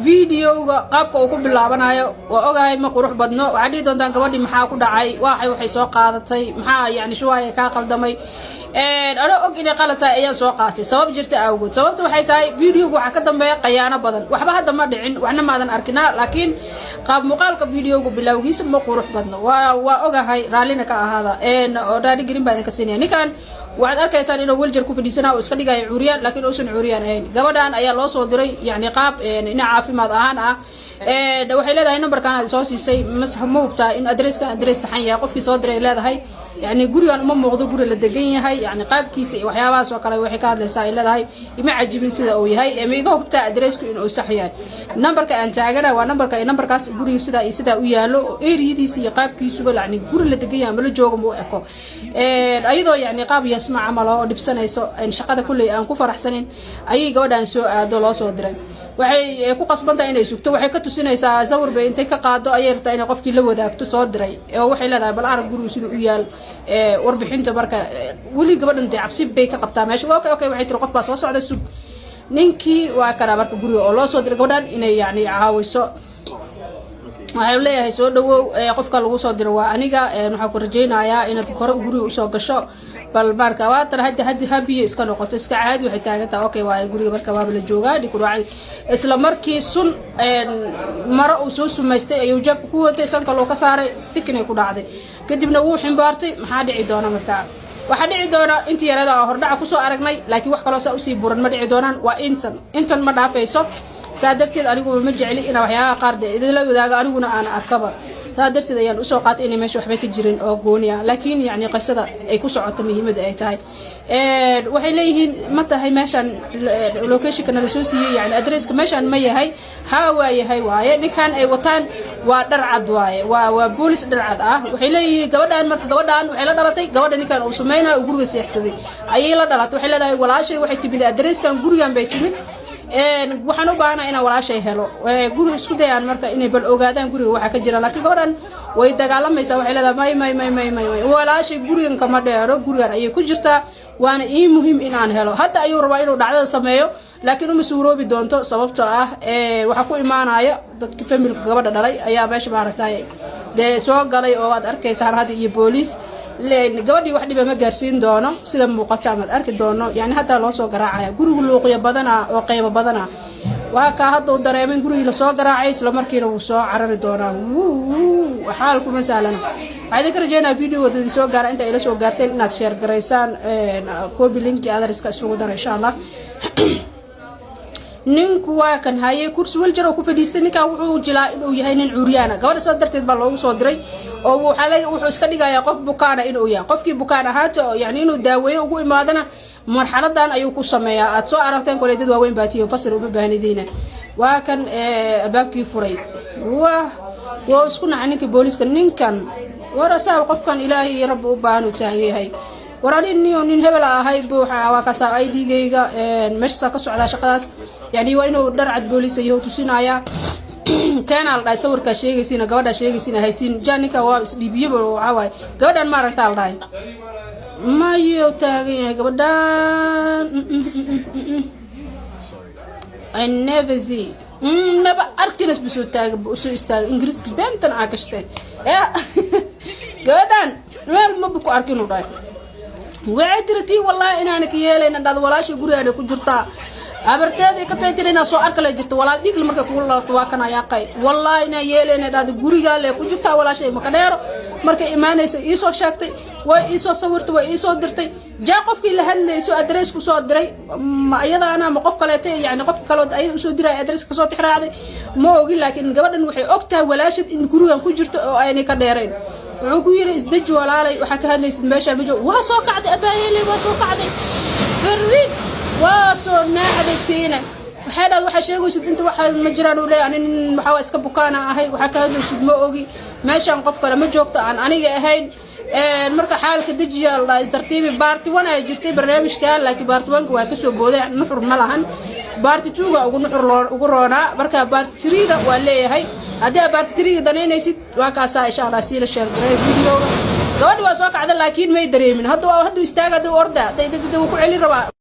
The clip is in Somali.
فيديو قابك وكب اللعبنا وأوجاي ما قروح بدنا وعدي دون تان قبضي محاكو دعاي واحد وحيسوق قاضتي محا يعني شوية كاقل دمي أنا أقول قالتها أيام سوقاتي سبب جرت أوجد سببت وحيتاي فيديو وحكت دمي قيانة بدن وحبها دم دعين وإحنا ما دن أركنا لكن قاب مقالك فيديو باللوجيس ما قروح بدنا وأوجاي رالينا كهذا أورادي قريب بعد كسنة يعني كان وعد أركيسان إنه ولجر كوفي سنة وإسكالي جاي عريان لكن أوسن عريان هين قبضان أيام الله صدري يعني قاب إن عافي ما ضهان لو حيل هذا نمبر كان أساسي سي مسحمو بتاع إن أدرس كان أدرس صحيح قف في صدري لا هاي يعني قريان أمم موضوع قري للدقيقة هاي يعني قاب كيس وحياة وكلا وحكاية لسائل لا هاي ما عجبني سيدا أوي هاي أميجو بتاع أدرس إنه صحيح نمبر كان تعجنا ونمبر كاس قري سيدا ويالو إيريدي سي قاب كيس ولا يعني قري للدقيقة ملو جوج مو أكو أيضا يعني قاب يسمع عمله دبسنا يسوع إن شقة كله أنكو فرح سنين أي جودة سوء دولار صدري waxay ku qasbantaa inay sugto waxay ka tusinaysaa sawir bay intay ka qaado ayay rabtaa in qofkii la wadaagto soo diray oo waxay leedahay bal arag guriga sidoo u yaal warbixinta marka wali gabadhan intay cabsi bay ka qabtaa meesha okay waxay tiri qof baa soo socda sug ninkii waa kana marka guriga oo loo soo diray gabadhan inay yani caawiso waxay leeyahay soo dhawow qofka lagu soo diray waa aniga waxa ku rajaynayaa inaad hore guriga u soo gasho bal marka waa tar hadii habiye iska noqoto iska caadi waxay taagantaa okay waa guriga marka waa la joogaa dhikuraacay isla markii sun mara uu soo sumaystay ayuu jab ku watay sanka loo ka saaray sikinay ku dhacday kadibna wuu ximbaartay maxaa dhici doona marka waxa dhici doona intii yarada hordhaca ku soo aragnay laakiin wax kale oo u sii buran ma dhici doonaan waa intan ma dhaafayso سادرتي أريكو بمجعلي إنا وحياة قاردة إذا لا يذاق أريكونا أنا أركبه سادرتي ذا يعني أسوقات إني ماشي وحبيك الجيرين أو جونيا لكن يعني قصة أي كسرعة مهمة أي تاي وحيليه متى هي ماشان لوكيشن كنا لسوسي يعني أدرس ماشان مية هاي هاي واي نكان أي وطن ودرعد واي وبوليس درعد وحيليه جودان مرك جودان وحيلا دلتي جودان كان أسمينا وجروس يحسدي أي لا دلت وحيلا ده ولا شيء وحيت بدي أدرس كان جوريان بيتمت waxaan u baahnaa inaan walaashay helo guriga isku dayaan marka inay bal ogaadaan guriga waxa ka jira laakiin gabadhan way dagaalamaysaa waxay leedahay may walaashay gurigan kama dheero gurigan ayay ku jirtaa waana muhiim in aan helo hadda ayuu rabaa inuu dhacdada sameeyo laakiin uma suuroobi doonto sababtoo ah waxa ku imaanaya dadka familka gabadha dhalay ayaa meesha maaragtay soo galay oo aad arkaysaa hadda iyo booliis gabadhii wax dhiba ma gaarsiin doono sida muuqata ama arki doono yani hadda loo soo garaacaya guriga luuqiya badana oo qaybo badana waxa ka hadda uu dareemay guriga la soo garaacay isla markiina uu soo carari doonaa xaalku masaalan waxay ka rajeynaa video-da soo gaara inta ay la soo gaarteen inaad share gareysaan copy link address-ka isugu dar insha Allah ninku waa kan haye kursi wal jaro ku fadhiistay ninka wuxuu jilaa inuu yahay nin cuuriyana gabadha soo darteed baa loogu soo diray oo wuxuu iska dhigayaa qof bukaana inuu yahay qofkii bukaan ahaato yani inuu daaweeyo ugu imaadana marxaladan ayuu ku sameeyaa aad soo aragteen koleedad waaweyn baatiyo fasir u baahnidina waa kan abaabkii furay waa isku naxaninka booliska ninkan warasaa qofkan ilaahay rabbi u baanu taageehay وراني nin hebel ahay buuxa waa ka saa ID-gayga meesha ka socda shaqadaas yani waa inuu dharcad booliis iyo tusinaya kana la sawirka sheegaysiina gabadha sheegaysiina haysin jaanika waa isdhiibiyay waxa waay gabadhan ma aragtaa la ma iyo taagan gabadhan I never see never arkinas bisu taag soo istaag ingiriiska bentan aagashte gabadhan meel ma ku arkinu dhaay وعدرتي والله إن أنا كيالين أن هذا ولا شيء قرية كجرتا عبرتي كتيرين أسوأ أكل جرت ولا ديك المركب كلها تواكنا ياقي والله إن يالين أن هذا قرية له كجرتا ولا شيء مكنير مركب إيمان يسوع شاكتي ويسوع صورت ويسوع درتي جاء قف كل هل يسوع أدرس كسوع دري ما أيضا أنا مقف كلاتي يعني قف كلاد أي يسوع دري أدرس كسوع تحرادي ما أقول لكن قبل إن وحي أكتر ولا شيء إن قرية كجرت أي كنيرين عقوير إزدج ولا علي وحكى هذا ليس ماشى بجو واسوق عدي أبايلي واسوق عدي فريد واسوق ناعدتينا وحدا وحشي وسد أنت واحد مجران ولا يعني محاوس كبكانا هاي وحكى هذا وسد ما أوجي ماشى نقف كلا مجوقت عن أنا هاي المركة حالك دجي الله إزدرتيبي بارتي وانا جرتي برنامج كان لكن بارتي وانك واكسو بوضع نحر ملهن بارتي توغا وقرونا مركة بارتي تريدا ولا هاي هذا بارتي تريدا دانينيسيد واكاسا إن شاء الله سيلا شير فيديو gabadhi waa soo kacda laakiin may dareemin hadda waa hadda istaaga orda dadku celi rabaa